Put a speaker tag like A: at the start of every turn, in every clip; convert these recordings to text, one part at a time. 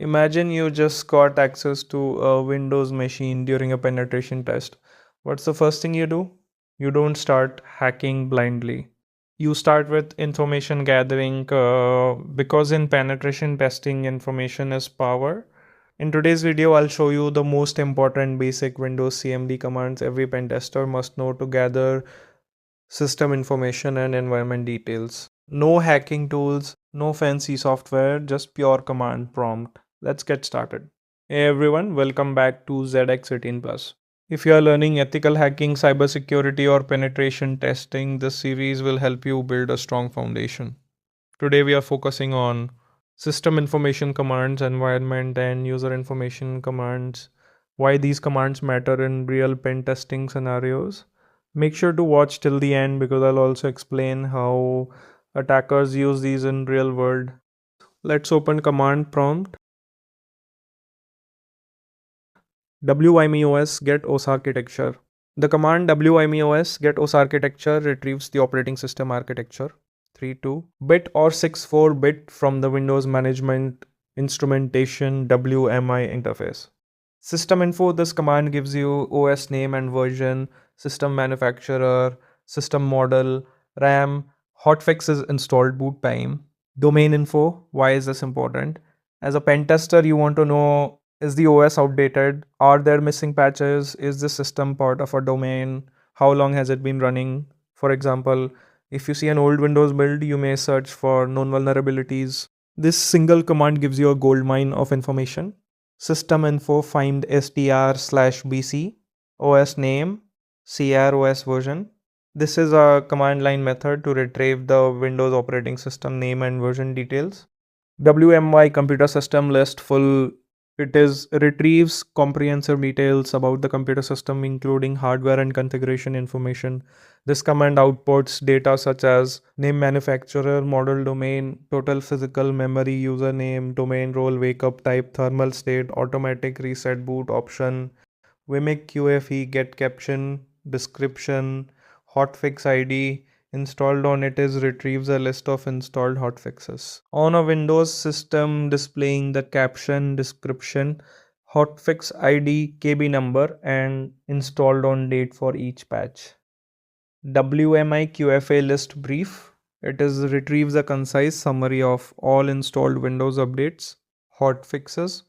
A: Imagine you just got access to a Windows machine during a penetration test. What's the first thing you do? You don't start hacking blindly. You start with information gathering because in penetration testing, information is power. In today's video, I'll show you the most important basic Windows CMD commands every pen tester must know to gather system information and environment details. No hacking tools, no fancy software, just pure command prompt. Let's get started. Hey everyone, welcome back to ZX18 Plus. If you are learning ethical hacking, cybersecurity, or penetration testing, this series will help you build a strong foundation. Today we are focusing on system information commands, environment, and user information commands, why these commands matter in real pen testing scenarios. Make sure to watch till the end because I'll also explain how attackers use these in real world. Let's open command prompt. whoamios get os architecture. The command whoamios get os architecture retrieves the operating system architecture 32-bit or 64-bit from the Windows Management Instrumentation WMI interface. System info, this command gives you OS name and version, system manufacturer, system model, RAM, hotfixes installed boot time. Domain info, why is this important? As a pen tester, you want to know, is the OS outdated? Are there missing patches? Is the system part of a domain? How long has it been running? For example, if you see an old Windows build, you may search for known vulnerabilities. This single command gives you a goldmine of information. System info find str/bc, OS name, CR OS version. This is a command line method to retrieve the Windows operating system name and version details. WMI computer system list full. It retrieves comprehensive details about the computer system, including hardware and configuration information. This command outputs data such as name, manufacturer, model, domain, total physical memory, username, domain role, wake up type, thermal state, automatic reset boot option, Vimic QFE, get caption, description, hotfix ID. Installed on it is retrieves a list of installed hotfixes. On a Windows system displaying the caption, description, hotfix ID, KB number, and installed on date for each patch. WMI QFA list brief. It retrieves a concise summary of all installed Windows updates, hotfixes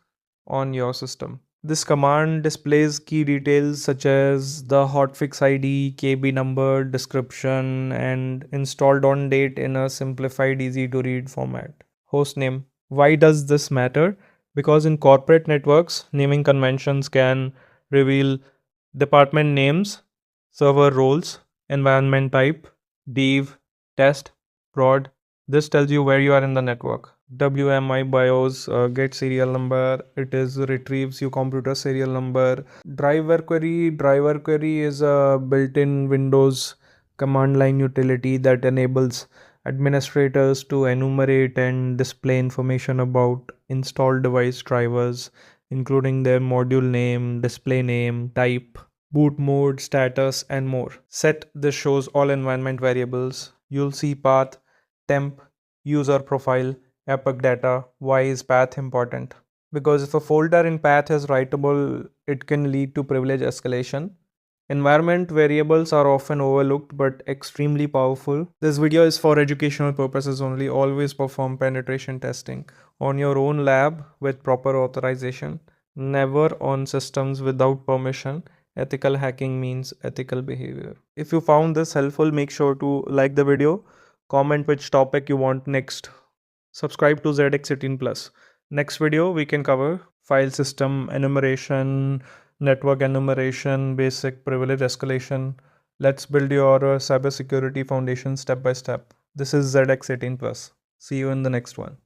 A: on your system. This command displays key details such as the hotfix ID, KB number, description, and installed on date in a simplified, easy to read format. Hostname. Why does this matter? Because in corporate networks, naming conventions can reveal department names, server roles, environment type, dev, test, prod. This tells you where you are in the network. WMI BIOS get serial number. It retrieves your computer serial number. Driver query is a built-in Windows command line utility that enables administrators to enumerate and display information about installed device drivers, including their module name, display name, type, boot mode, status, and more. Set, this shows all environment variables. You'll see path, temp, user profile, epoch data. Why is path important? Because if a folder in path is writable, it can lead to privilege escalation. Environment variables are often overlooked but extremely powerful. This video is for educational purposes only. Always perform penetration testing on your own lab with proper authorization. Never on systems without permission. Ethical hacking means ethical behavior. If you found this helpful, make sure to like the video, comment which topic you want next. Subscribe to ZX18 Plus. Next video we can cover file system enumeration, network enumeration, basic privilege escalation. Let's build your cybersecurity foundation step by step. This is ZX18 Plus. See you in the next one.